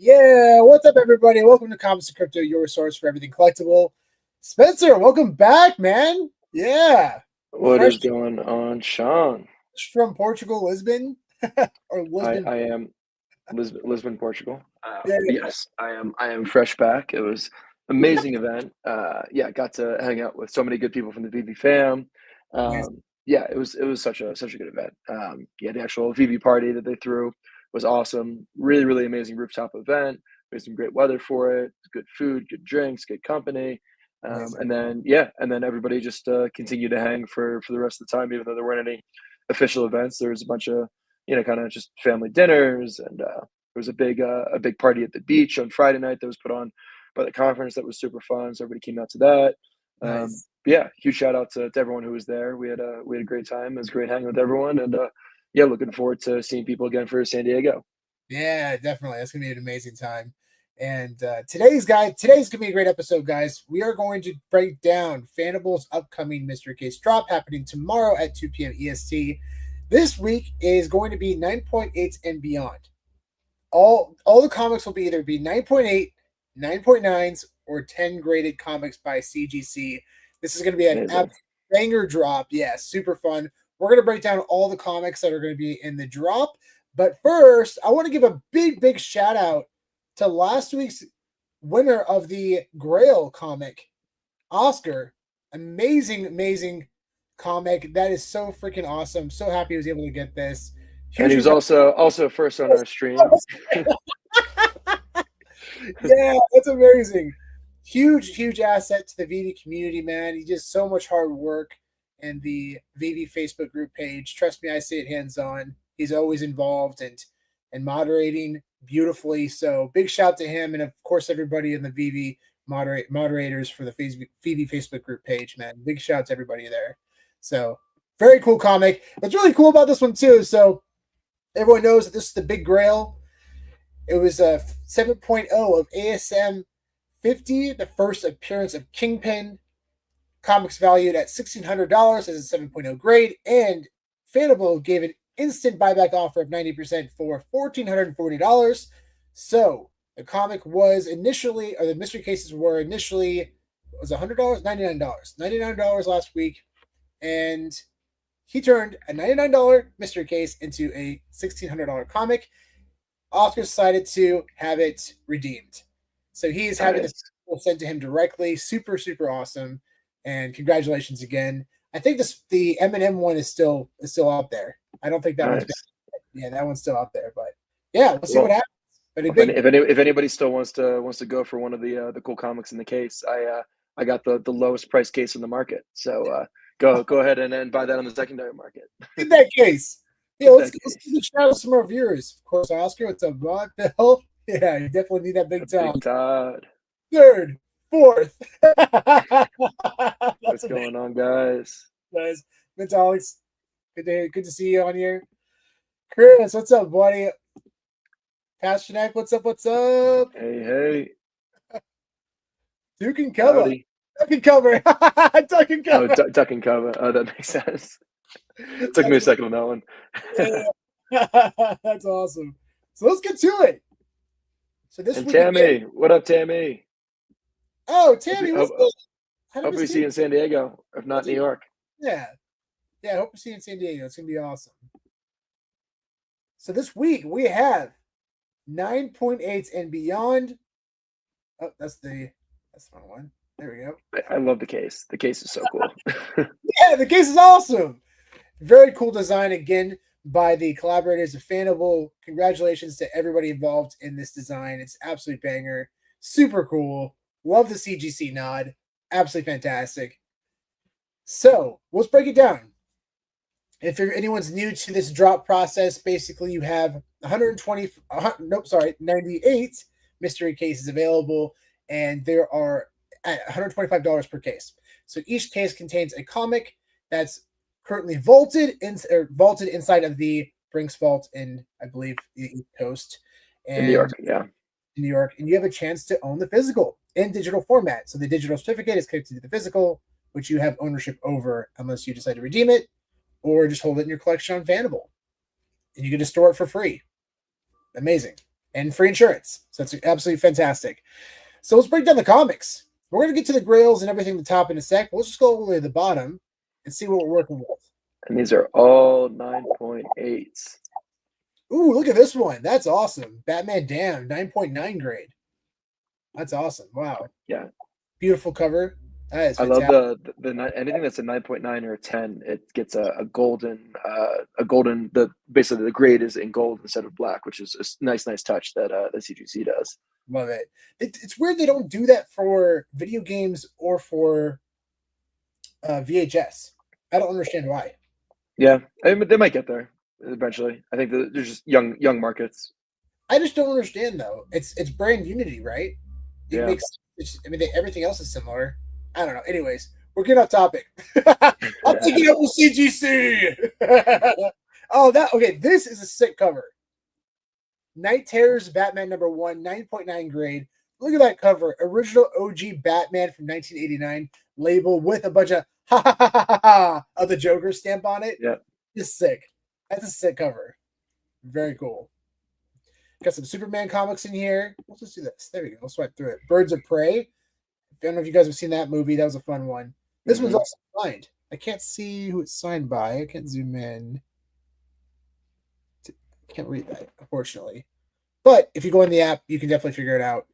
Yeah, what's up, everybody? Welcome to Comics and Crypto, your source for everything collectible. Spencer, welcome back, man. Yeah, What fresh is going on, Sean? from Portugal, Lisbon, or I, Lisbon. I am Lisbon, Portugal. Yeah, Yes, I am fresh back. It was amazing event. Yeah, got to hang out with so many good people from the VV fam. nice, Yeah, it was such a good event. Yeah, the actual VV party that they threw was awesome. Really amazing rooftop event. We had some great weather for it. Good food, good drinks, good company. amazing. And then everybody just continued to hang for the rest of the time, even though there weren't any official events. There was a bunch of kind of just family dinners, and there was a big party at the beach on Friday night that was put on by the conference that was super fun. So everybody came out to that. Nice. Yeah, huge shout out to everyone who was there. We had a great time. It was great hanging with everyone, and yeah, looking forward to seeing people again for San Diego. Yeah, definitely. That's gonna be an amazing time. And today's gonna be a great episode, guys. We are going to break down Fanable's upcoming mystery case drop happening tomorrow at 2 p.m. EST. This week is going to be 9.8 and beyond. All the comics will be 9.8, 9.9s, or 10 graded comics by CGC. This is going to be an Amazing. banger drop. Yeah, super fun. We're going to break down all the comics that are going to be in the drop. But first, I want to give a big shout out to last week's winner of the Grail comic, Oscar. Amazing comic. That is so freaking awesome. So happy he was able to get this. And Huge he was also first on our stream. yeah, that's amazing. Huge asset to the VV community, man. He does so much hard work in the VV Facebook group page. Trust me, I see it hands on. He's always involved and moderating beautifully. So big shout to him, and of course everybody in the VV moderators for the VV Facebook group page, man. Big shout to everybody there. So very cool comic. What's really cool about this one too. So everyone knows that this is the big grail. It was a 7.0 of ASM 50, the first appearance of Kingpin. Comics valued at $1,600 as a 7.0 grade, and Fanable gave an instant buyback offer of 90% for $1,440. So the comic was initially, or the mystery cases were initially, was $100, $99. $99 last week, and he turned a $99 mystery case into a $1,600 comic. Oscar decided to have it redeemed. So he is having the Nice. sent to him directly. Super awesome. And congratulations again. I think the M&M one is still out there. I don't think that one's been. Nice. Yeah, that one's still out there. But yeah, let's see what Well, happens. But a if big if anybody still wants to go for one of the cool comics in the case, I got the lowest price case in the market. So go ahead and buy that on the secondary market. in that case. Yeah, Get let's that let's case. give a shout out to some of our viewers. Of course, Oscar, what's up, Bob? Phil? Yeah, you definitely need that A big big time. Todd. Third, fourth. That's What's amazing, going on, guys? guys. Vince Alex, good to see you on here. Chris, what's up, buddy? Pasternak, what's up? What's up? Hey. Duke and cover. Howdy. Duck and cover. Duck and Oh, cover. duck and cover. Oh, that makes sense. Took me a That's, second on that one. yeah. That's awesome. So let's get to it. So this And week again. Tammy, what up, Tammy? Oh, Hope, Tammy, what's hope, up? How did hope we we see see you? you in San Diego, if not New York. Yeah. Yeah, I hope to see you in San Diego. It's gonna be awesome. So this week we have 9.8 and beyond. Oh, that's the wrong one. There we go. I love the case. The case is so cool. Yeah, the case is awesome. Very cool design again by the collaborators of Fanable. Congratulations to everybody involved in this design. It's absolute banger. Super cool. Love the CGC nod. Absolutely fantastic. So let's break it down. If anyone's new to this drop process, basically you have 98 mystery cases available, and there are at $125 per case. So each case contains a comic that's currently vaulted inside of the Brinks vault in, I believe, the East Coast In New and York, yeah. in New York, and you have a chance to own the physical in digital format. So the digital certificate is connected to the physical, which you have ownership over unless you decide to redeem it or just hold it in your collection on Fanable. And you get to store it for free. Amazing. and free insurance. So it's absolutely fantastic. So let's break down the comics. We're going to get to the grails and everything at the top in a sec. But let's just go all the way to the bottom and see what we're working with. And these are all 9.8s. Ooh, look at this one. That's awesome. Batman Damn, 9.9 grade. That's awesome. Wow. Yeah. Beautiful cover. That is I love fantastic. the anything that's a 9.9 or a 10. It gets a golden basically the grade is in gold instead of black, which is a nice touch that the CGC does. Love it. It's weird they don't do that for video games or for VHS. I don't understand why. Yeah, I mean, they might get there eventually. I think that there's just young markets. I just don't understand though. It's brand unity, right? It Yeah. makes. Everything else is similar. I don't know. Anyways, we're getting off topic. I'm thinking of CGC. Oh, that okay. This is a sick cover. Night Terrors Batman #1, 9.9 grade. Look at that cover. Original OG Batman from 1989, label with a bunch of ha ha ha ha ha of the Joker stamp on it. Yeah. Just sick. That's a sick cover. Very cool. Got some Superman comics in here. Let's just do this. There we go. We'll swipe through it. Birds of Prey. I don't know if you guys have seen that movie. That was a fun one. This one's also signed. I can't see who it's signed by. I can't zoom in. Can't read that, unfortunately. But if you go in the app, you can definitely figure it out.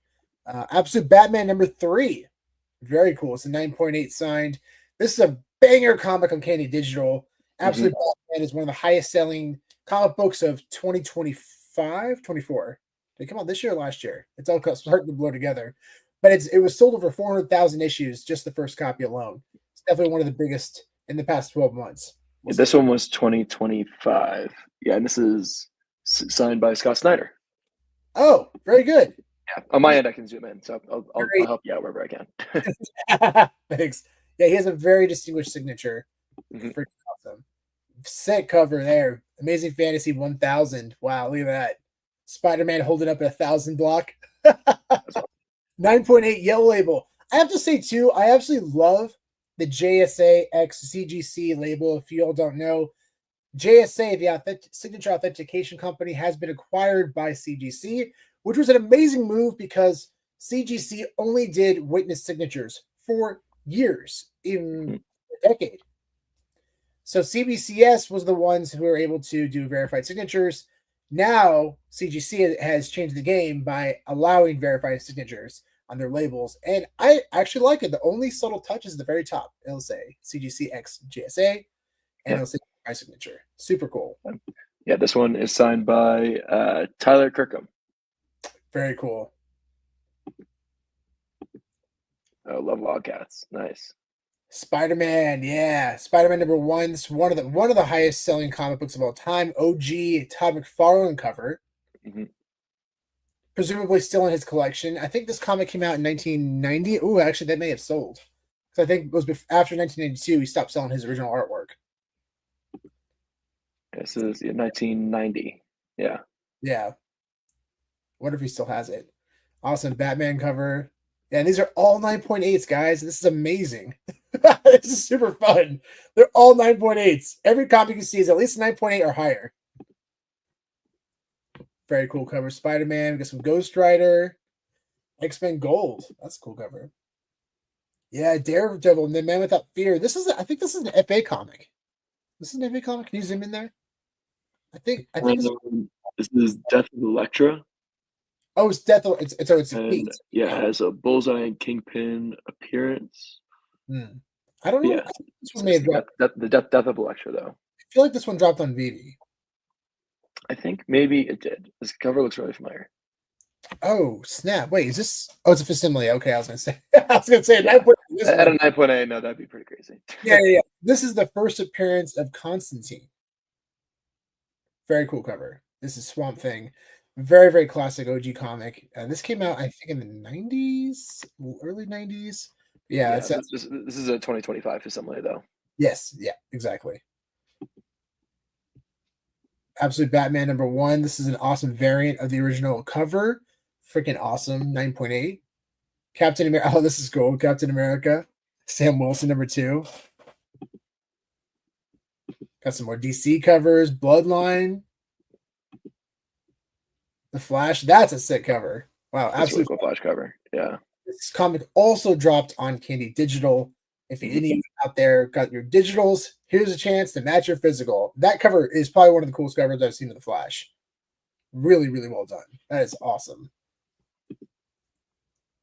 Absolute Batman #3. Very cool. It's a 9.8 signed. This is a banger comic on Candy Digital. Absolute Batman is one of the highest selling comic books of 2025, 24. Did it come out this year or last year? It's all starting to blur together. But it was sold over 400,000 issues, just the first copy alone. It's definitely one of the biggest in the past 12 months. This one was 2025. Yeah, and this is signed by Scott Snyder. Oh, very good. Yeah, on my end, I can zoom in, so I'll help you out wherever I can. Thanks. Yeah, he has a very distinguished signature. Freaking awesome. Sick cover there. Amazing Fantasy 1000. Wow, look at that. Spider-Man holding up a 1,000 block. 9.8 yellow label. I have to say, too, I absolutely love the JSA X CGC label. If you all don't know, JSA, the signature authentication company, has been acquired by CGC, which was an amazing move because CGC only did witness signatures for years, even a decade. So CBCS was the ones who were able to do verified signatures. Now CGC has changed the game by allowing verified signatures on their labels, and I actually like it. The only subtle touch is at the very top. It'll say CGC X JSA, and it'll say my signature. Super cool. Yeah, this one is signed by Tyler Kirkham. Very cool. Oh, love Wildcats. Nice. Spider-Man, yeah. Spider-Man #1. It's one of the highest selling comic books of all time. OG Todd McFarlane cover. Presumably still in his collection. I think this comic came out in 1990. Oh, actually, that may have sold. Because I think it was after 1992 he stopped selling his original artwork. This is 1990. Yeah. Yeah. Wonder if he still has it. Awesome Batman cover. Yeah, and these are all 9.8s, guys. This is amazing. This is super fun. They're all 9.8s. Every comic you see is at least 9.8 or higher. Very cool cover. Spider-Man. We got some Ghost Rider. X-Men Gold. That's a cool cover. Yeah, Daredevil and the Man Without Fear. I think this is an FA comic. This is an FA comic. Can you zoom in there? I think this is Death of Elektra. Oh, it's Death. It's and, yeah, it has a Bullseye and Kingpin appearance. I don't know. Yeah, this one may have dropped. The Death of Elektra, though. I feel like this one dropped on VV. I think maybe it did. This cover looks really familiar. Oh snap! Wait, is this? Oh, it's a facsimile. Okay, I was gonna say. Yeah. At a 9.8. No, that'd be pretty crazy. Yeah. This is the first appearance of Constantine. Very cool cover. This is Swamp Thing. Very, very classic OG comic. This came out, I think, in the 90s, early 90s. Yeah, this is a 2025 facsimile, though. Yes, yeah, exactly. Absolute Batman #1. This is an awesome variant of the original cover. Freaking awesome. 9.8. Captain America. Oh, this is cool. Captain America. Sam Wilson #2. Got some more DC covers. Bloodline. The Flash. That's a sick cover. Wow, That's a really absolutely. cool Flash cover. Yeah. This comic also dropped on Candy Digital. If any of Mhm. you out there got your digitals, here's a chance to match your physical. That cover is probably one of the coolest covers I've seen of the Flash. Really, really well done. That is awesome.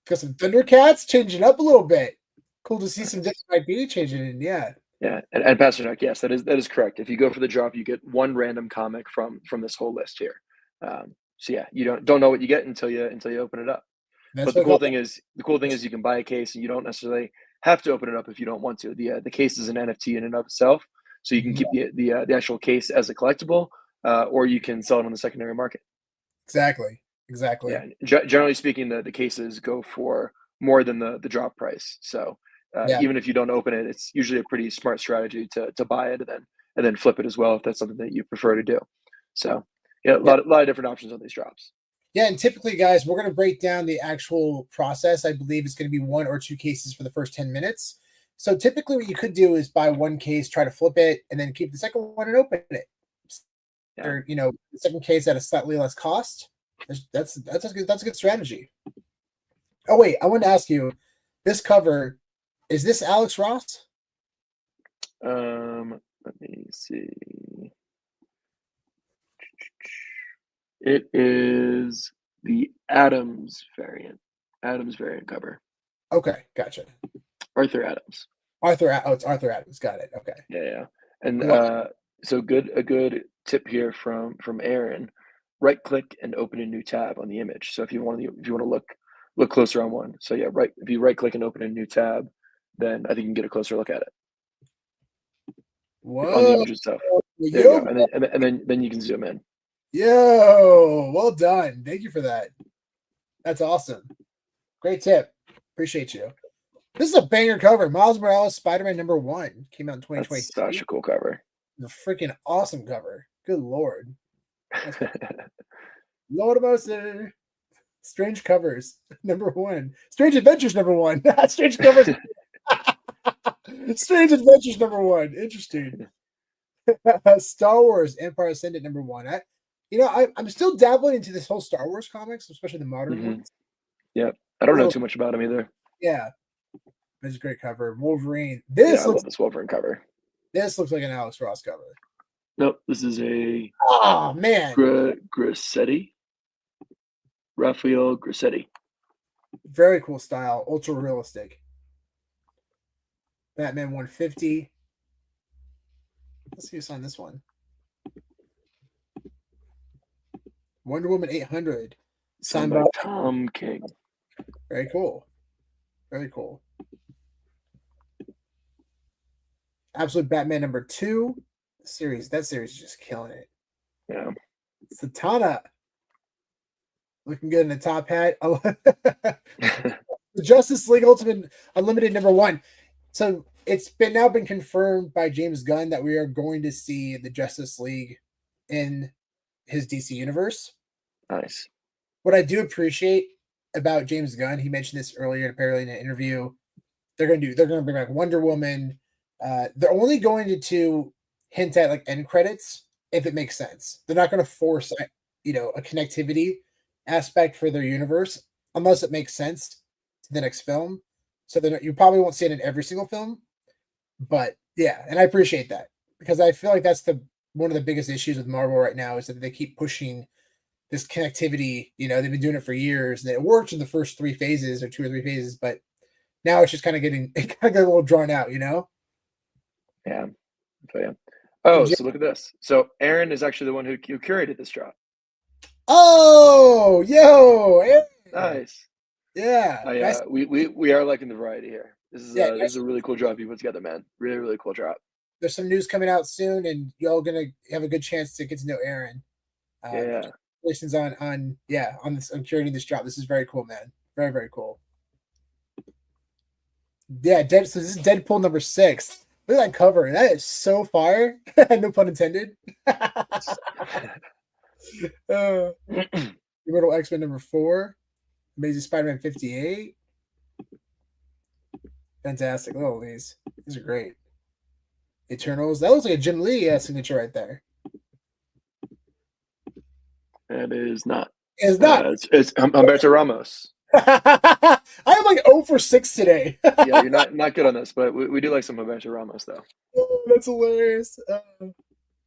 Got some Thundercats changing up a little bit. Cool to see some Nice. different IP changing in. Yeah, Yeah, and Pasternak, yes, that is correct. If you go for the drop, you get one random comic from this whole list here. So yeah, you don't know what you get until you open it up. that's But the what cool got thing is you can buy a case and you don't necessarily have to open it up if you don't want to. The case is an NFT in and of itself, so you can Mhm. keep the actual case as a collectible, or you can sell it on the secondary market. Exactly. Yeah, Exactly. generally speaking, the cases go for more than the drop price. So Yeah. even if you don't open it, it's usually a pretty smart strategy to buy it and then flip it as well if that's something that you prefer to do. So yeah, Yeah. a lot of different options on these drops. Yeah, and typically, guys, we're going to break down the actual process. I believe it's going to be one or two cases for the first 10 minutes. So typically, what you could do is buy one case, try to flip it, and then keep the second one and open it. Yeah. Or the second case at a slightly less cost. That's a good strategy. Oh wait, I want to ask you, this cover is this Alex Ross? Let me see. It is the Adams variant cover. Okay, gotcha. Arthur Adams. Oh, it's Arthur Adams. Got it. Okay. Yeah, yeah. And Cool. so a good tip here from Aaron. Right click and open a new tab on the image. So if you want to look closer on one. So yeah, if you right click and open a new tab, then I think you can get a closer look at it on the Whoa. image itself. There you Yo, go. And then you can zoom in. yo, well done. Thank you for that. That's awesome. Great tip. Appreciate you. This is a banger cover. Miles Morales Spider-Man #1 came out in That's such 2023. a cool cover. The freaking awesome cover. Good lord. That's Lord of Mercy. Strange covers. #1. Strange Adventures #1. Strange covers. Strange Adventures #1. Interesting. Star Wars Empire Ascended #1. I'm still dabbling into this whole Star Wars comics, especially the modern Hmm. ones. Yep. I don't A know little, too much about him either. yeah. This is a great cover. Wolverine. Yeah, I love this Wolverine cover. This looks like an Alex Ross cover. Nope, this is a Oh man, Grassetti, Raphael Grassetti. very cool style, ultra realistic. Batman 150. Let's see who signed this one. Wonder Woman 800. Signed Signed by by. Tom King. Very cool. Very cool. Absolute Batman #2 series. That series is just killing it. Yeah. Satana looking good in the top hat. The Justice League Ultimate Unlimited #1. So it's been confirmed by James Gunn that we are going to see the Justice League in his DC universe. Nice. What I do appreciate about James Gunn, he mentioned this earlier, apparently in an interview. They're gonna bring back Wonder Woman. They're only going to hint at like end credits if it makes sense. They're not going to force a connectivity aspect for their universe unless it makes sense to the next film. So then you probably won't see it in every single film, but yeah, and I appreciate that because I feel like that's the one of the biggest issues with Marvel right now is that they keep pushing this connectivity. They've been doing it for years, and it worked in the first 3 phases or 2 or 3 phases, but now it's just kind of getting it kind of got a little drawn out. Yeah. So yeah. And Oh, so look at this. So Aaron is actually the one who curated this drop. oh, yo, Aaron. Nice. Yeah, I nice. we are liking the variety here. Yeah, This is a really cool drop you put together, man. Really, really cool drop. there's some news coming out soon, and y'all gonna have a good chance to get to know Aaron. Yeah. Congratulations on curating this drop. This is very cool, man. Very very cool. Yeah, so this is Deadpool #6. Look at that cover. That is so fire. No pun intended. Immortal X-Men #4. Amazing Spider-Man 58. Fantastic. Look at all these. These are great. Eternals. That looks like a Jim Lee signature right there. That is not. It's not. It's Humberto Ramos. I am like 0 for 6 today. Yeah, you're not good on this, but we do like some Humberto Ramos though. Oh, that's hilarious.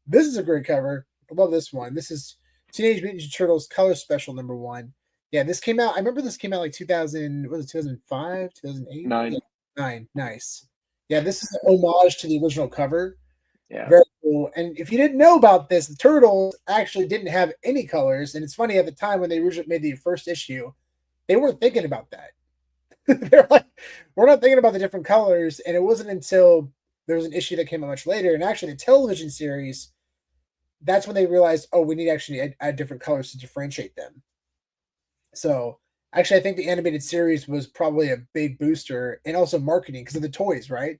This is a great cover. I love this one. This is Teenage Mutant Ninja Turtles Color Special #1. Yeah, this came out. I remember this came out like 2000. Was it 2005, 2008? Yeah, 9. 9. Nice. Yeah, this is an homage to the original cover. Yeah. Very cool. And if you didn't know about this, the Turtles actually didn't have any colors. And it's funny, at the time when they originally made the first issue, they weren't thinking about that. They're like, we're not thinking about the different colors. And it wasn't until there was an issue that came out much later. And actually, the television series, that's when they realized, oh, we need actually add different colors to differentiate them. So actually, I think the animated series was probably a big booster, and also marketing because of the toys, right?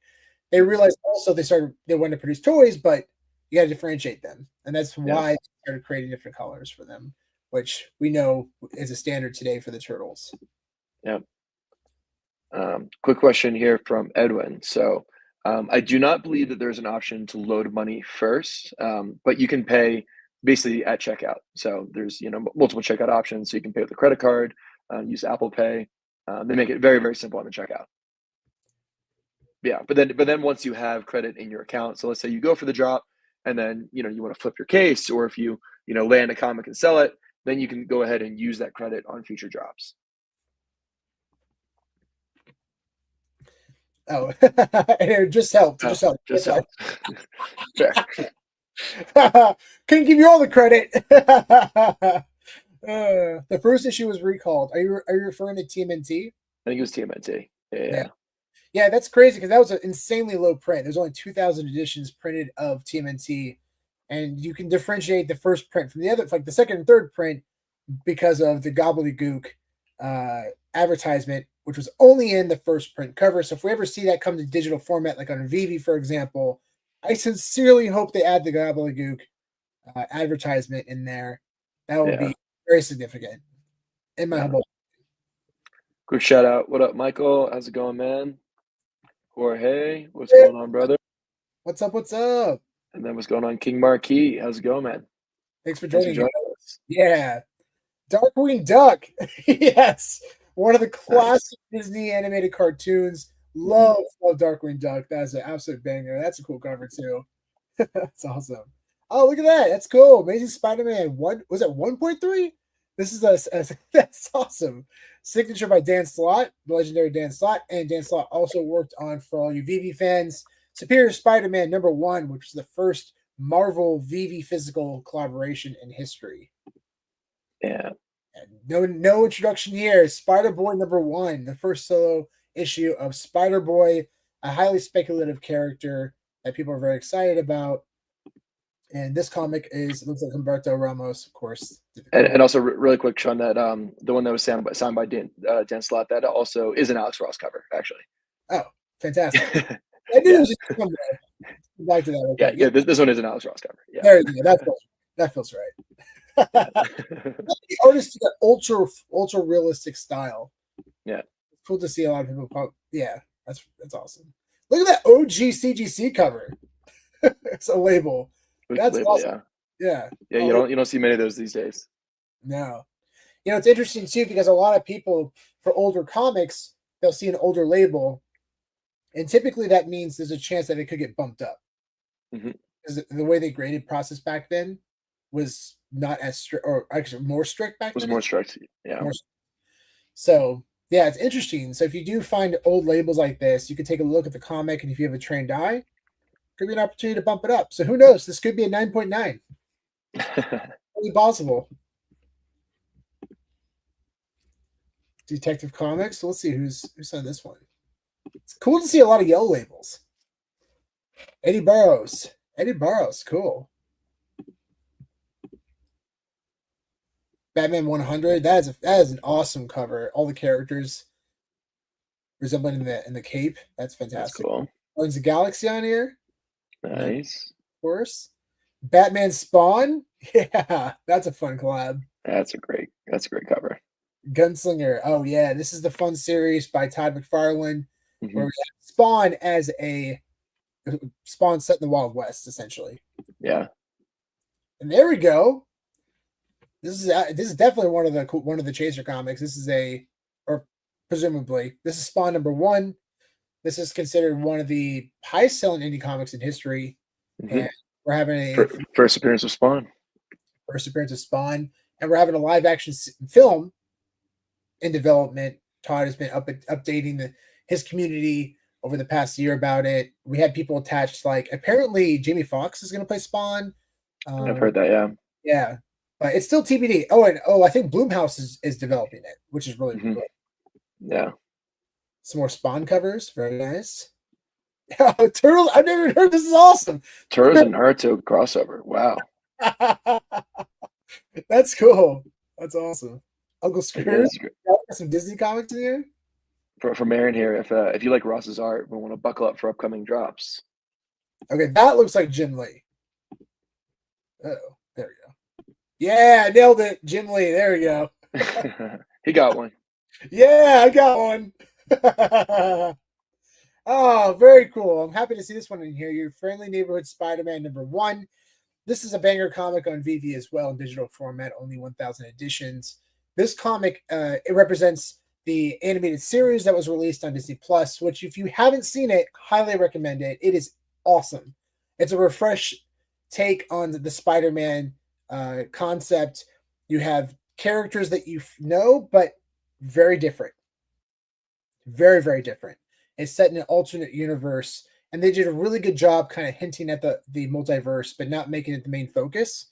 They realized also they wanted to produce toys, but you got to differentiate them, and that's Yeah. why they started creating different colors for them, which we know is a standard today for the turtles. Yeah. Quick question here from Edwin. So I do not believe that there's an option to load money first, but you can pay basically at checkout. So there's multiple checkout options. So you can pay with a credit card, use Apple Pay. They make it very, very simple on the checkout. Yeah, but then once you have credit in your account, so let's say you go for the drop, and then you want to flip your case, or if you land a comic and sell it, then you can go ahead and use that credit on future drops. Oh, and it just helped. It just helped. Just helped. Fair. Couldn't give you all the credit. The first issue was recalled. Are you referring to TMNT? I think it was TMNT. Yeah. Yeah, that's crazy because that was an insanely low print. There's only 2,000 editions printed of TMNT, and you can differentiate the first print from the other, like the second and third print, because of the gobbledygook advertisement, which was only in the first print cover. So if we ever see that come to digital format, like on a Vivi, for example, I sincerely hope they add the gobbledygook advertisement in there. That would be very significant in my humble. Quick shout out. What up, Michael? How's it going, man? Jorge, what's going on, brother? What's up? What's up? And then what's going on, King Marquis? How's it going, man? Thanks for joining us. Yeah. Darkwing Duck. Yes. One of the classic Disney animated cartoons. Love Darkwing Duck. That's an absolute banger. That's a cool cover too. That's awesome. Oh, look at that. That's cool. Amazing Spider-Man. Was it 1.3? This is that's awesome. Signature by Dan Slott, the legendary Dan Slott. And Dan Slott also worked on, for all you Vivi fans, Superior Spider-Man #1, which was the first Marvel Vivi physical collaboration in history. Yeah. And no introduction here. Spider-Boy #1, the first solo issue of Spider-Boy, a highly speculative character that people are very excited about. And this comic looks like Humberto Ramos, of course. And also, really quick, Sean, that the one that was signed by Dan Slott, that also is an Alex Ross cover, actually. Oh, fantastic! I knew it was just someday. Back to that. Okay. Yeah. This one is an Alex Ross cover. Yeah. There you go. That feels right. The artist got ultra realistic style. Yeah. It's cool to see a lot of people. Yeah, that's awesome. Look at that OG CGC cover. It's a label. That's awesome. Yeah. Yeah. You don't see many of those these days. No. It's interesting too, because a lot of people, for older comics, they'll see an older label, and typically that means there's a chance that it could get bumped up. Because the way they graded process back then was not as strict, or actually more strict back then. It was more strict. Yeah. So yeah, it's interesting. So if you do find old labels like this, you can take a look at the comic, and if you have a trained eye, could be an opportunity to bump it up. So who knows? This could be a 9.9. Totally possible. Detective Comics. So let's see who's on this one. It's cool to see a lot of yellow labels. Eddie Burrows. Cool. Batman 100. That is an awesome cover. All the characters resembling in the cape. That's fantastic. That's cool. Guardians of the Galaxy on here. Nice. Of course. Batman Spawn. Yeah, that's a fun collab. That's a great cover. Gunslinger. Oh yeah, this is the fun series by Todd McFarlane, where we have Spawn as a Spawn set in the Wild West, essentially. Yeah. And there we go. This is definitely one of the Chaser comics. This is or presumably this is Spawn number one. This is considered one of the highest selling indie comics in history, Hmm. and we're having a First appearance of Spawn. first appearance of Spawn, and we're having a live action film in development. Todd has been updating his community over the past year about it. We had people attached, like apparently Jamie Foxx is going to play Spawn. I've Um, heard that. Yeah. yeah, but it's still TBD. Oh, I think Bloomhouse is developing it, which is really Hmm. cool. Yeah. Some more Spawn covers, very nice. Turtle, I've never heard. This is awesome. Turtles and Naruto crossover. Wow. That's cool. That's awesome. Uncle It Scrooge, is. got some Disney comics in here. From Aaron here. If you like Ross's art, we want to buckle up for upcoming drops. Okay, that looks like Jim Lee. Oh, there we go. Yeah, nailed it, Jim Lee. There we go. He got one. Yeah, I got one. Oh, very cool. I'm happy to see this one in here. Your friendly neighborhood Spider-Man number one. This is a banger comic on VV as well in digital format, only 1,000 editions. This comic it represents the animated series that was released on Disney Plus, which if you haven't seen it, highly recommend it. It is awesome. It's a refresh take on the Spider-Man concept. You have characters that you know, but very different, very very different. It's set in an alternate universe, and they did a really good job kind of hinting at the multiverse, but not making it the main focus.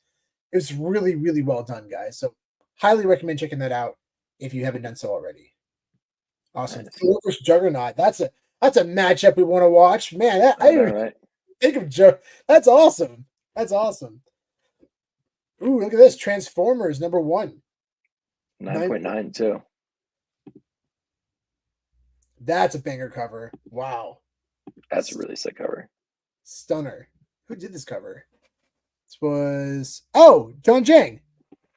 It was really really well done, guys. So highly recommend checking that out if you haven't done so already. Awesome. Nice. Thor versus Juggernaut. That's a matchup we want to watch, man. I I know, didn't right? think of That's awesome. That's awesome. Ooh, look at this. Transformers number one. Nine Nine. point nine too. That's a banger cover. Wow. That's a really sick cover. Stunner. Who did this cover? This was John Jang.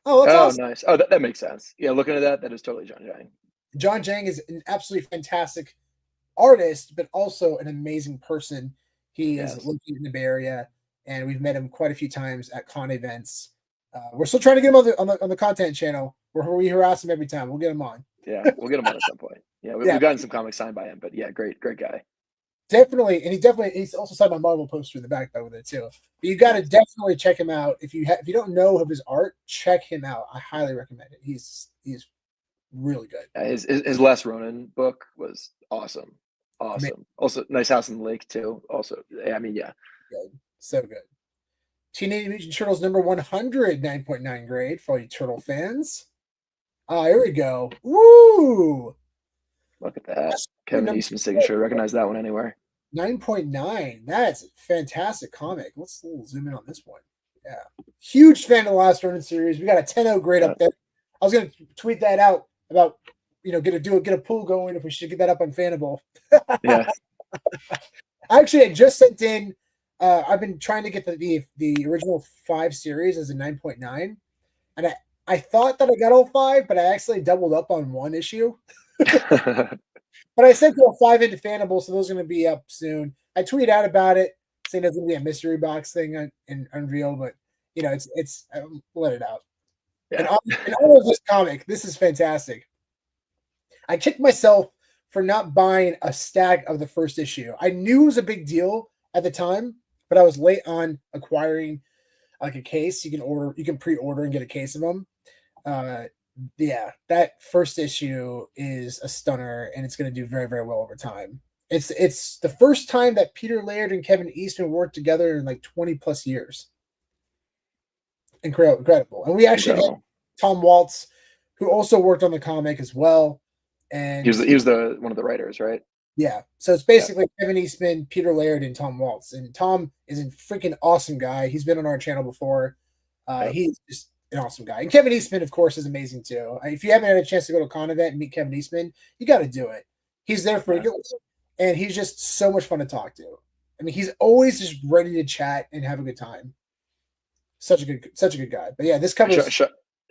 Oh, that's Oh, awesome. nice. Oh, that makes sense. Yeah, looking at that, that is totally John Jang. John Jang is an absolutely fantastic artist, but also an amazing person. He is Yes. located in the Bay Area, and we've met him quite a few times at con events. We're still trying to get him on the content channel. We harass him every time. We'll get him on. Yeah, we'll get him on at some point. Yeah, Yeah, we've gotten some comics signed by him, but yeah, great guy. definitely, and he's also signed my Marvel poster in the back with it too. But you got to Nice. definitely check him out if you don't know of his art, check him out. I highly recommend it. He's really good. Yeah, his last Ronin book was awesome. Amazing, Awesome. Also, nice house in the lake too. Also, yeah, I mean, yeah, good. So good. Teenage Mutant Turtles number 100, 9.9 grade for all you turtle fans. Ah, here we go. Woo! look at that. That's Kevin number Eastman signature. Recognize that one anywhere. 9.9. That's a fantastic comic. Let's zoom in on this one. Yeah. Huge fan of the last Ronin series. We got a 10-0 grade Yeah, up there. I was gonna tweet that out about get a pool going if we should get that up on Fanable. yeah. Actually, I just sent in. I've been trying to get the original 5 series as a 9.9, and I thought that I got all 5, but I actually doubled up on one issue. But I sent all 5 into Fanable, so those are going to be up soon. I tweeted out about it, saying there's going to be a mystery box thing in Unreal, but it's let it out. And Yeah. in all of this comic, this is fantastic. I kicked myself for not buying a stack of the first issue. I knew it was a big deal at the time, but I was late on acquiring like a case. You can pre-order and get a case of them. Uh, yeah, that first issue is a stunner, and it's going to do very very well over time. It's the first time that Peter Laird and Kevin Eastman worked together in like 20 plus years. Incredible. And we actually had Incredible. Tom Waltz, who also worked on the comic as well. And He was the one of the writers, right? yeah, so it's Yeah. basically Kevin Eastman, Peter Laird, and Tom Waltz. And Tom is a freaking awesome guy. He's been on our channel before. Yep. He's just an awesome guy. And Kevin Eastman, of course, is amazing too. If you haven't had a chance to go to a con event and meet Kevin Eastman, you got to do it. He's there for Yeah. you, and he's just so much fun to talk to. I mean, he's always just ready to chat and have a good time. Such a good guy. But yeah, this covers.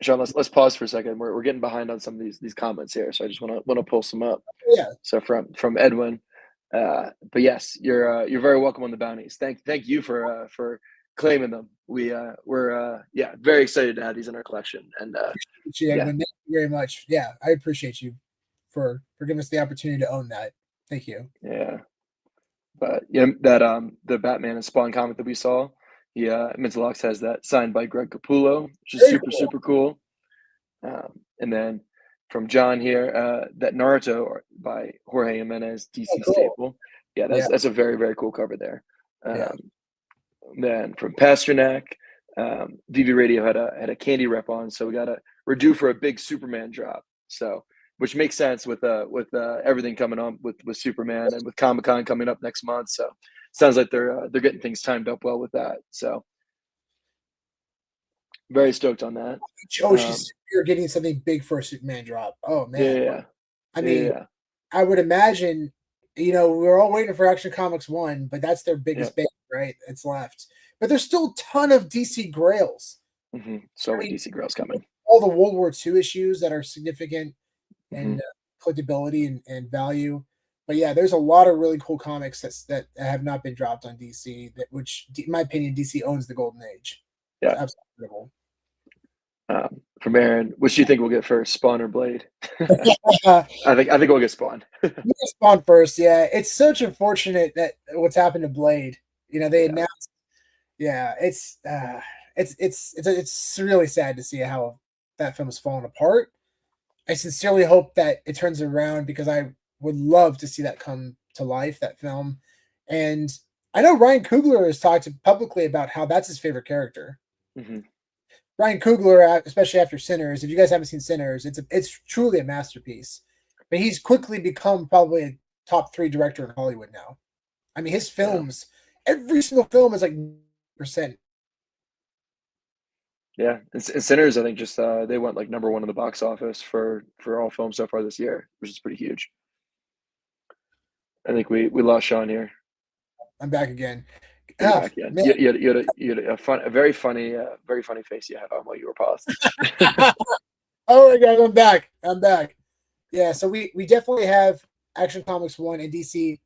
Sean, let's pause for a second. We're getting behind on some of these comments here, so I just want to pull some up. Yeah, So from Edwin, but yes, you're very welcome on the bounties. Thank you for claiming them. We're yeah, very excited to have these in our collection. And yeah, Edwin. Thank you very much. Yeah, I appreciate you for giving us the opportunity to own that. Thank you. yeah. But yeah, that the Batman and Spawn comic that we saw, Mintalox has that signed by Greg Capullo, which is Very super cool. super cool. And then from John here, that Naruto by Jorge Jimenez, Oh, DC cool. staple. Yeah, Yeah, that's a very very cool cover there. yeah. Then from Pasternak, VV Radio had a candy rep on, so we're due for a big Superman drop. So which makes sense with everything coming on with Superman and with Comic-Con coming up next month. So sounds like they're getting things timed up well with that. So very stoked on that. Oh, you're getting something big for a Superman drop. Oh man. Yeah, I yeah, mean, yeah, I would imagine, we're all waiting for Action Comics 1, but that's their yeah. biggest bait, right? It's left. But there's still a ton of DC grails. So I many mean, DC girls coming. all the World War II issues that are significant Mm-hmm. and collectability and value. But yeah, there's a lot of really cool comics that have not been dropped on DC, which, in my opinion, DC owns the golden age. It's Yeah. absolutely incredible. From Aaron, which do you think we'll get first, Spawn or Blade? I think we'll get Spawn. Spawn first, yeah. It's such unfortunate that what's happened to Blade. They Yeah. announced, yeah. It's really sad to see how that film is falling apart. I sincerely hope that it turns around because I would love to see that come to life, that film. And I know Ryan Coogler has talked publicly about how that's his favorite character. Mm-hmm. Ryan Coogler, especially after Sinners, if you guys haven't seen Sinners, it's truly a masterpiece. But he's quickly become probably a top 3 director in Hollywood now. I mean, his films, every single film is like percent. Yeah, and Sinners, I think just they went like number 1 in the box office for all films so far this year, which is pretty huge. I think we lost Sean here. I'm back again. You're back again. Man. You had a very funny face you had on while you were paused. Oh my god, I'm back. Yeah, so we definitely have Action Comics 1 and DC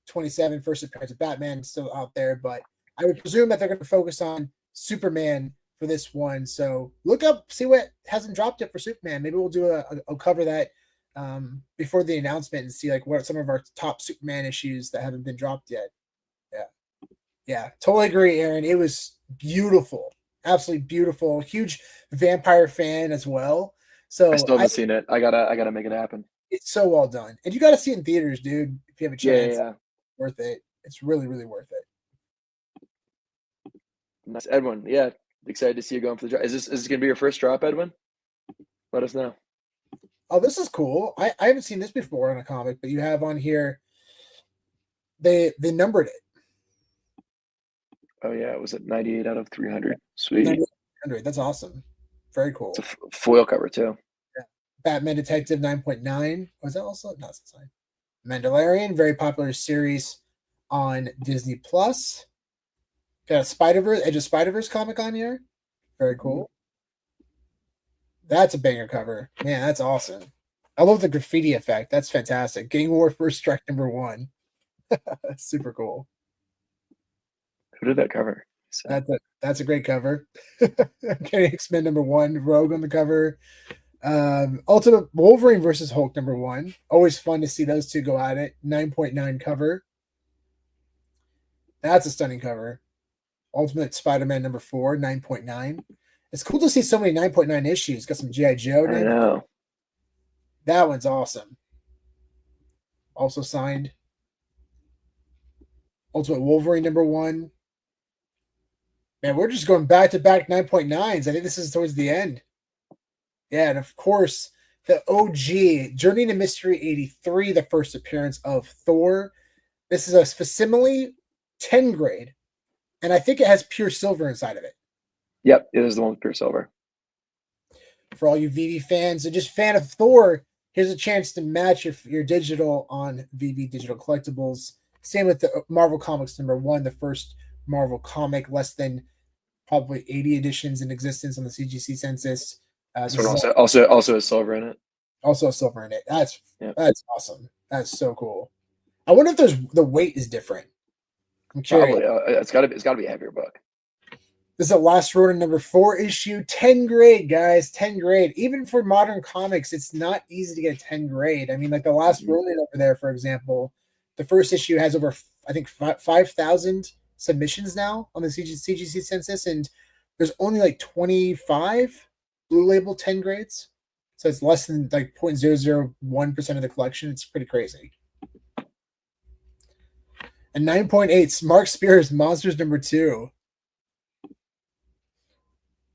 27 first appearance of Batman still out there, but I would presume that they're going to focus on Superman for this one. So look up, see what hasn't dropped yet for Superman. Maybe we'll do a cover that before the announcement and see like what are some of our top Superman issues that haven't been dropped yet. Yeah, totally agree, Aaron. It was beautiful, absolutely beautiful. Huge vampire fan as well. So I still haven't seen it. I gotta make it happen. It's so well done, and you got to see it in theaters, dude. If you have a chance, Yeah. Worth it. It's really, really worth it. Nice, Edwin. Yeah, excited to see you going for the drop. Is this gonna be your first drop, Edwin? Let us know. Oh, this is cool. I haven't seen this before on a comic, but you have on here. They numbered it. Oh yeah, it was at 98 out of 300. Sweet. 100. That's awesome. Very cool. It's a foil cover too. Yeah. Batman Detective 9.9. Was that also? No, it's fine. Mandalorian, very popular series on Disney Plus. Got a Spider-Verse, Edge of Spider-Verse comic on here. Very cool. That's a banger cover. Man, that's awesome. I love the graffiti effect. That's fantastic. Gang War First Strike #1. Super cool. Who did that cover? So. That's a great cover. Okay, X-Men #1, Rogue on the cover. Ultimate Wolverine versus Hulk #1. Always fun to see those two go at it. 9.9 cover. That's a stunning cover. Ultimate Spider-Man #4, 9.9. It's cool to see so many 9.9 issues. Got some G.I. Joe. I know. That one's awesome. Also signed. Ultimate Wolverine #1. Man, we're just going back to back 9.9s. I think this is towards the end. Yeah, and of course, the OG Journey to Mystery 83, the first appearance of Thor. This is a facsimile 10 grade, and I think it has pure silver inside of it. Yep, it is the one with pure silver. For all you VV fans and just fan of Thor, here's a chance to match your digital on VV Digital Collectibles. Same with the Marvel Comics #1, the first Marvel comic, less than probably 80 editions in existence on the CGC census. Also has silver in it. Also a silver in it. That's awesome. That's so cool. I wonder if the weight is different. I'm curious. Probably. It's got to be a heavier book. This is the last Ronin number 4 issue, 10 grade, guys, 10 grade. Even for modern comics, it's not easy to get a 10 grade. I mean, like the last Ronin over there, for example, the first issue has over, I think, 5,000 submissions now on the CGC census, and there's only like 25 blue label 10 grades. So it's less than like 0.001% of the collection. It's pretty crazy. And 9.8, Mark Spears Monsters number 2.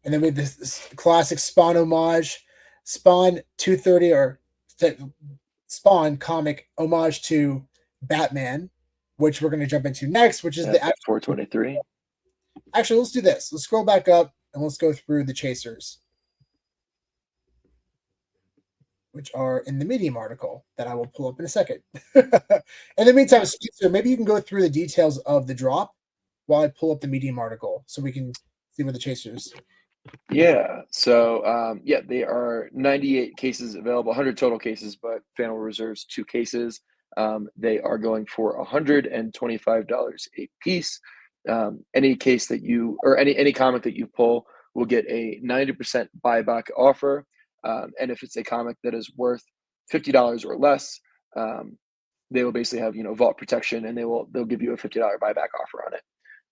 And then we have this classic Spawn homage, Spawn 230 or Spawn comic homage to Batman, which we're going to jump into next, which is the 423. Actually, let's do this. Let's scroll back up and let's go through the chasers, which are in the Medium article that I will pull up in a second. In the meantime, Spencer, maybe you can go through the details of the drop while I pull up the Medium article so we can see what the chasers. Yeah. So, they are 98 cases available, 100 total cases, but Fanable reserves 2 cases. They are going for $125 a piece. Any case that you, or any comic that you pull will get a 90% buyback offer. And if it's a comic that is worth $50 or less, they will basically have, vault protection, and they'll give you a $50 buyback offer on it.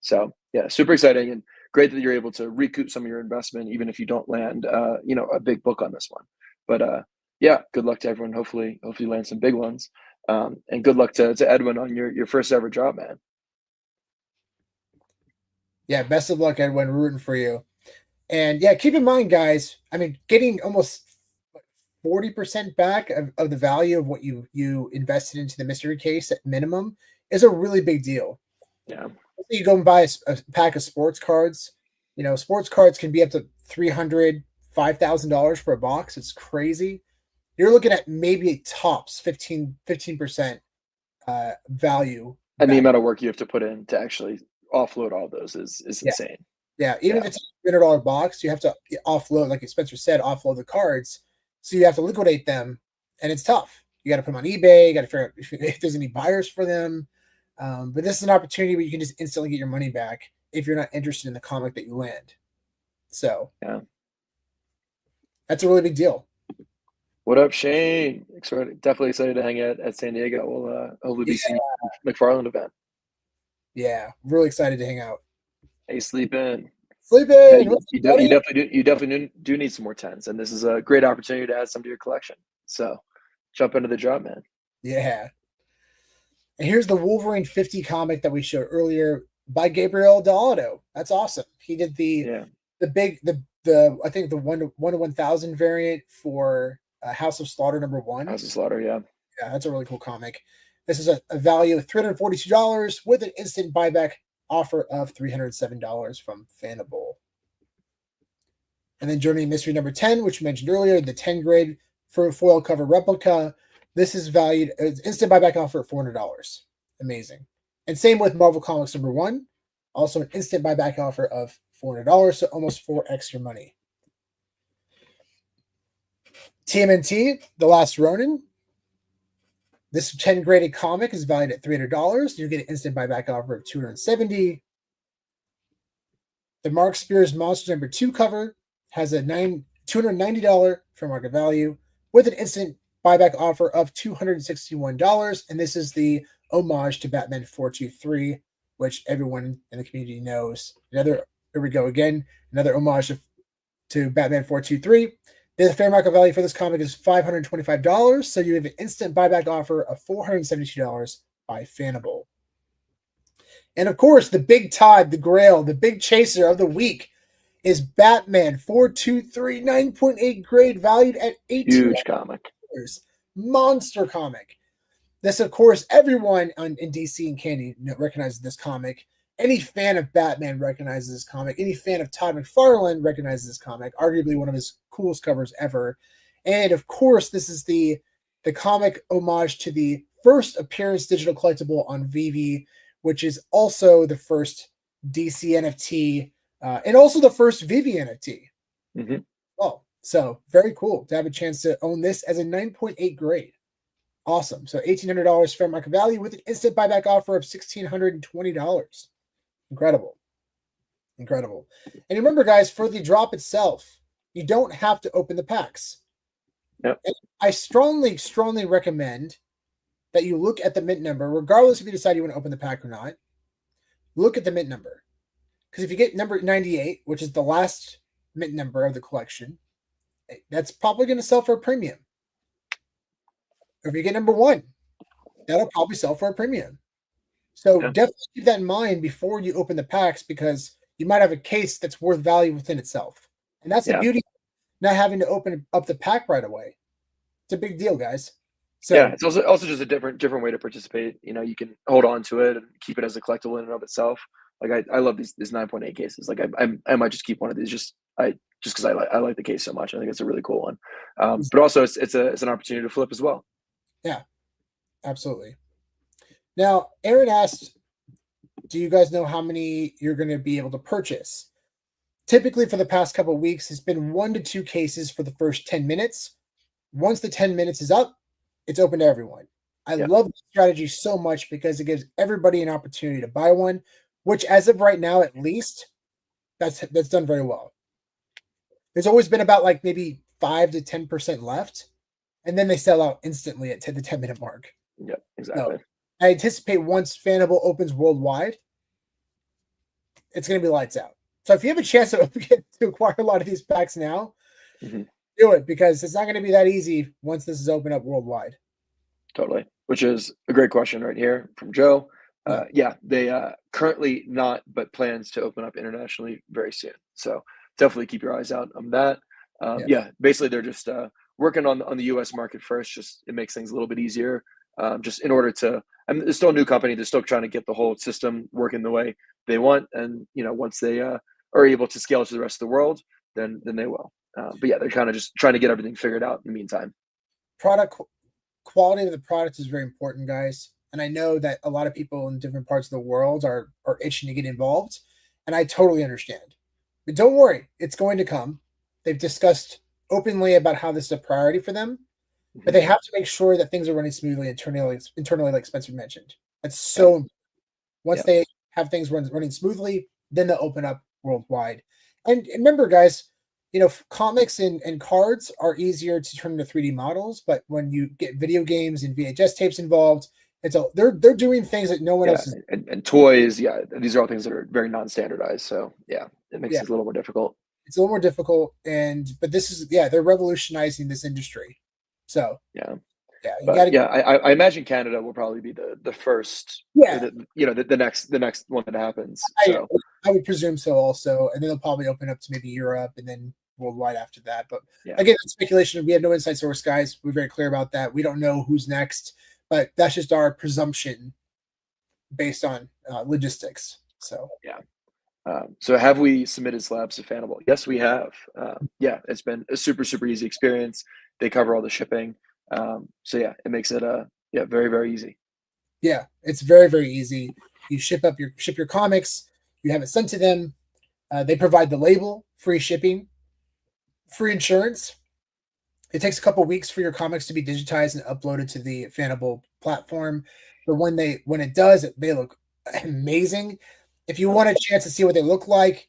So yeah, super exciting, and great that you're able to recoup some of your investment, even if you don't land, a big book on this one. But yeah, good luck to everyone. Hopefully land some big ones. And good luck to Edwin on your first ever drop, man. Yeah, best of luck, Edwin. Rooting for you. And yeah, keep in mind, guys, I mean, getting almost 40% back of the value of what you invested into the mystery case at minimum is a really big deal. Yeah. You go and buy a pack of sports cards. Sports cards can be up to $300, $5,000 for a box. It's crazy. You're looking at maybe tops 15% value. And the amount of work you have to put in to actually offload all those is insane. Yeah, even if it's a $300 box, you have to offload, like Spencer said, offload the cards. So you have to liquidate them, and it's tough. You got to put them on eBay. You got to figure out if there's any buyers for them. But this is an opportunity where you can just instantly get your money back if you're not interested in the comic that you land. So yeah, that's a really big deal. What up, Shane? Definitely excited to hang out at San Diego. We'll hopefully be seeing the McFarland event. Yeah, really excited to hang out. Hey, sleep in. Sleep in. Yeah, you definitely do need some more 10s, and this is a great opportunity to add some to your collection. So jump into the drop, man. Yeah. And here's the Wolverine 50 comic that we showed earlier by Gabriel Dell'Otto. That's awesome. He did the I think the 1/1000 variant for House of Slaughter #1. House of Slaughter, yeah. Yeah, that's a really cool comic. This is a value of $342 with an instant buyback offer of $307 from Fanable. And then Journey Mystery number 10, which we mentioned earlier, the 10 grade for foil cover replica. This is valued as instant buyback offer at $400. Amazing. And same with Marvel Comics #1, also an instant buyback offer of $400, so almost 4x your money. TMNT, The Last Ronin. This 10 graded comic is valued at $300. You get an instant buyback offer of $270. The Mark Spears Monsters #2 cover has a $290 fair market value with an instant buyback offer of $261. And this is the homage to Batman 423, which everyone in the community knows. Here we go again. Another homage to Batman 423. The fair market value for this comic is $525. So you have an instant buyback offer of $472 by Fanable. And of course, the big Todd, the Grail, the big chaser of the week is Batman 423 9.8 grade, valued at $18. Huge comic. Monster comic. This, of course, everyone in DC and Candy recognizes this comic. Any fan of Batman recognizes this comic. Any fan of Todd McFarlane recognizes this comic. Arguably one of his coolest covers ever. And of course, this is the comic homage to the first appearance digital collectible on VV, which is also the first DC NFT and also the first Vivi NFT. Mm-hmm. Oh, so very cool to have a chance to own this as a 9.8 grade. Awesome. So $1,800 fair market value with an instant buyback offer of $1,620. Incredible. Incredible. And remember, guys, for the drop itself, you don't have to open the packs. Yep. And I strongly, strongly recommend that you look at the mint number, regardless if you decide you want to open the pack or not. Look at the mint number. Because if you get number 98, which is the last mint number of the collection, that's probably going to sell for a premium. Or if you get number 1, that'll probably sell for a premium. So definitely keep that in mind before you open the packs, because you might have a case that's worth value within itself. And that's the beauty of not having to open up the pack right away. It's a big deal, guys. So yeah, it's also just a different way to participate. You know, you can hold on to it and keep it as a collectible in and of itself. Like I love these 9.8 cases. Like I might just keep one of these just because I like the case so much. I think it's a really cool one. But also it's an opportunity to flip as well. Yeah, absolutely. Now, Aaron asked, do you guys know how many you're going to be able to purchase? Typically for the past couple of weeks, it's been 1 to 2 cases for the first 10 minutes. Once the 10 minutes is up, it's open to everyone. I love the strategy so much because it gives everybody an opportunity to buy one, which as of right now, at least, that's done very well. There's always been about like maybe 5 to 10% left, and then they sell out instantly at the 10-minute mark. Yeah, exactly. So I anticipate once Fanable opens worldwide, it's going to be lights out. So if you have a chance to acquire a lot of these packs now, do it, because it's not going to be that easy once this is open up worldwide. Totally. Which is a great question right here from Joe. They currently not, but plans to open up internationally very soon. So definitely keep your eyes out on that. Basically they're just working on the US market first. Just it makes things a little bit easier. Just in order to, I mean, it's still a new company. They're still trying to get the whole system working the way they want. And, you know, once they are able to scale to the rest of the world, then they will. But yeah, they're kind of just trying to get everything figured out in the meantime. Quality of the product is very important, guys. And I know that a lot of people in different parts of the world are itching to get involved. And I totally understand. But don't worry, it's going to come. They've discussed openly about how this is a priority for them. But they have to make sure that things are running smoothly internally, like Spencer mentioned. That's so important. Once they have things running smoothly, then they'll open up worldwide. And remember, guys, you know, comics and cards are easier to turn into 3D models, but when you get video games and VHS tapes involved, they're doing things that no one else is. And toys, these are all things that are very non-standardized. So it makes it a little more difficult. It's a little more difficult, but this is they're revolutionizing this industry. So I imagine Canada will probably be the first. The next one that happens. So I would presume so also, and then they'll probably open up to maybe Europe and then worldwide after that. But again, it's speculation. We have no inside source, guys. We're very clear about that. We don't know who's next, but that's just our presumption based on logistics. So so have we submitted slabs to Fanable? Yes, we have. It's been a super easy experience. They cover all the shipping. It makes it very, very easy. Yeah, it's very, very easy. You ship your comics, you have it sent to them. They provide the label, free shipping, free insurance. It takes a couple weeks for your comics to be digitized and uploaded to the Fanable platform. But when it does, they look amazing. If you want a chance to see what they look like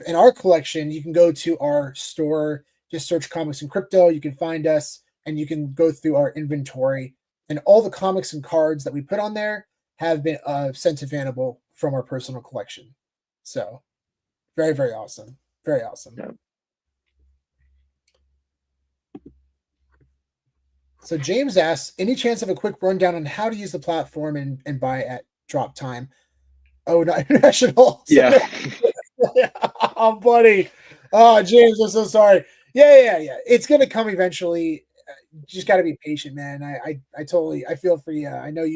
in our collection, you can go to our store, just search Comics and Crypto. You can find us, and you can go through our inventory. And all the comics and cards that we put on there have been sent to Fanable from our personal collection. So very, very awesome. Very awesome. Yeah. So James asks, any chance of a quick rundown on how to use the platform and buy at drop time? Oh, not international. Yeah. Oh, buddy. Oh, James, I'm so sorry. Yeah. It's going to come eventually. You just got to be patient, man. I totally feel for you. I know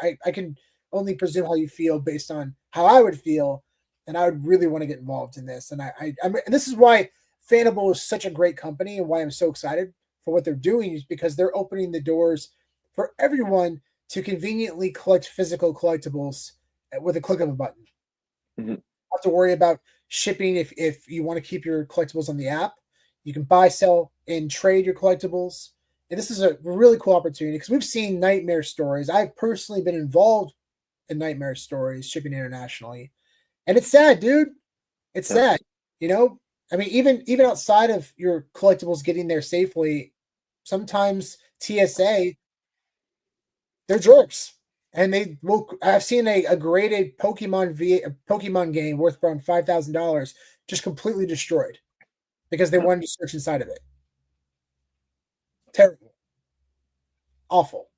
I can only presume how you feel based on how I would feel, and I would really want to get involved in this. And and this is why Fanable is such a great company, and why I'm so excited for what they're doing, is because they're opening the doors for everyone to conveniently collect physical collectibles with a click of a button. Have to worry about shipping if you want to keep your collectibles on the app. You can buy, sell, and trade your collectibles. And this is a really cool opportunity because we've seen nightmare stories. I've personally been involved in nightmare stories shipping internationally. And it's sad, dude. It's Yep. sad, you know. I mean, even outside of your collectibles getting there safely, sometimes TSA, they're jerks. And they will. I've seen a graded Pokemon game worth around $5,000 just completely destroyed because they Yep. wanted to search inside of it. Terrible, awful.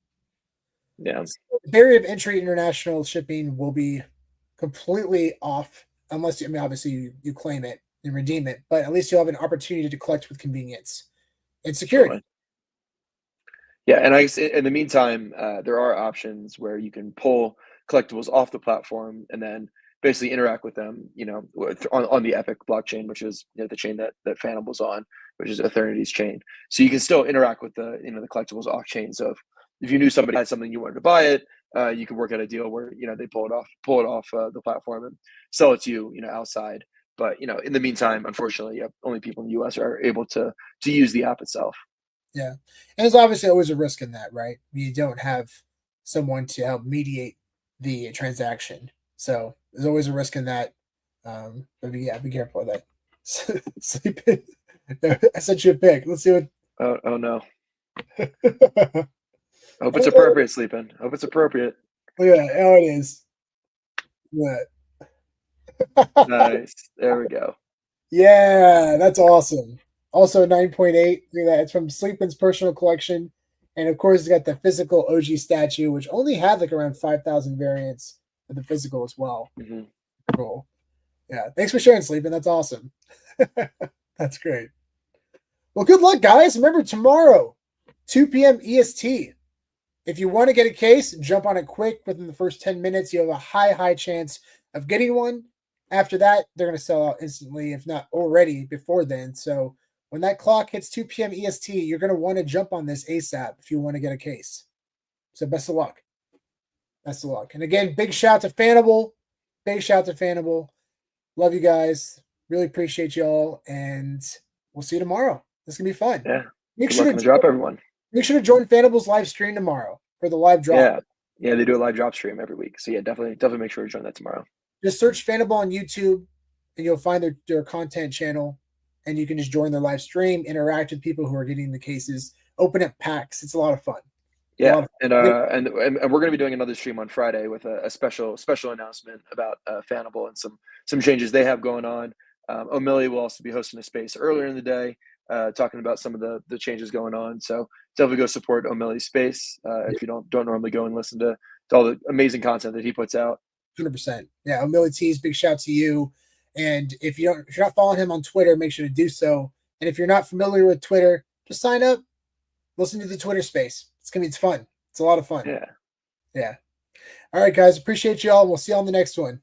Yeah. So the barrier of entry international shipping will be completely off unless, I mean, obviously you claim it and redeem it, but at least you'll have an opportunity to collect with convenience and security. Totally. Yeah, and I guess in the meantime, there are options where you can pull collectibles off the platform and then basically interact with them, on the Epic blockchain, which is the chain that Fanable's on, which is Eternity's chain. So you can still interact with the collectibles off chain. So if you knew somebody had something you wanted to buy it, you could work out a deal where they pull it off the platform and sell it to you, outside. But in the meantime, unfortunately, only people in the U.S. are able to use the app itself. Yeah. And there's obviously always a risk in that, right? You don't have someone to help mediate the transaction. So there's always a risk in that. But be careful of that. Sleep in. I sent you a pic. Let's see what. Oh no. Oh, I hope it's appropriate, sleeping. I hope it's appropriate. yeah, oh, it is. Yeah. Nice. There we go. Yeah, that's awesome. Also 9.8. Look at that. It's from Sleepin's personal collection. And of course, it's got the physical OG statue, which only had like around 5,000 variants of the physical as well. Hmm. Cool. Yeah. Thanks for sharing, Sleepin. That's awesome. That's great. Well, good luck, guys. Remember, tomorrow, 2 p.m. EST. If you want to get a case, jump on it quick. Within the first 10 minutes, you have a high chance of getting one. After that, they're going to sell out instantly, if not already before then. So when that clock hits 2 p.m. EST, you're going to want to jump on this ASAP if you want to get a case. So best of luck. Best of luck. And again, big shout to Fanable. Big shout to Fanable. Love you guys. Really appreciate y'all. And we'll see you tomorrow. This is going to be fun. Yeah. Make Good sure luck to on the drop, everyone. Make sure to join Fanable's live stream tomorrow for the live drop. Yeah. Yeah, they do a live drop stream every week. So yeah, definitely make sure to join that tomorrow. Just search Fanable on YouTube and you'll find their content channel, and you can just join their live stream, interact with people who are getting the cases, open up packs. It's a lot of fun. Yeah, and we're going to be doing another stream on Friday with a special announcement about Fanable and some changes they have going on. O'Malley will also be hosting a space earlier in the day, talking about some of the changes going on. So definitely go support O'Malley's space if you don't normally go and listen to all the amazing content that he puts out. 100%. Yeah, O'Malley T's, big shout to you. And if you're not following him on Twitter, make sure to do so. And if you're not familiar with Twitter, just sign up, listen to the Twitter space. It's fun. It's a lot of fun. Yeah. Yeah. All right, guys. Appreciate y'all. We'll see you on the next one.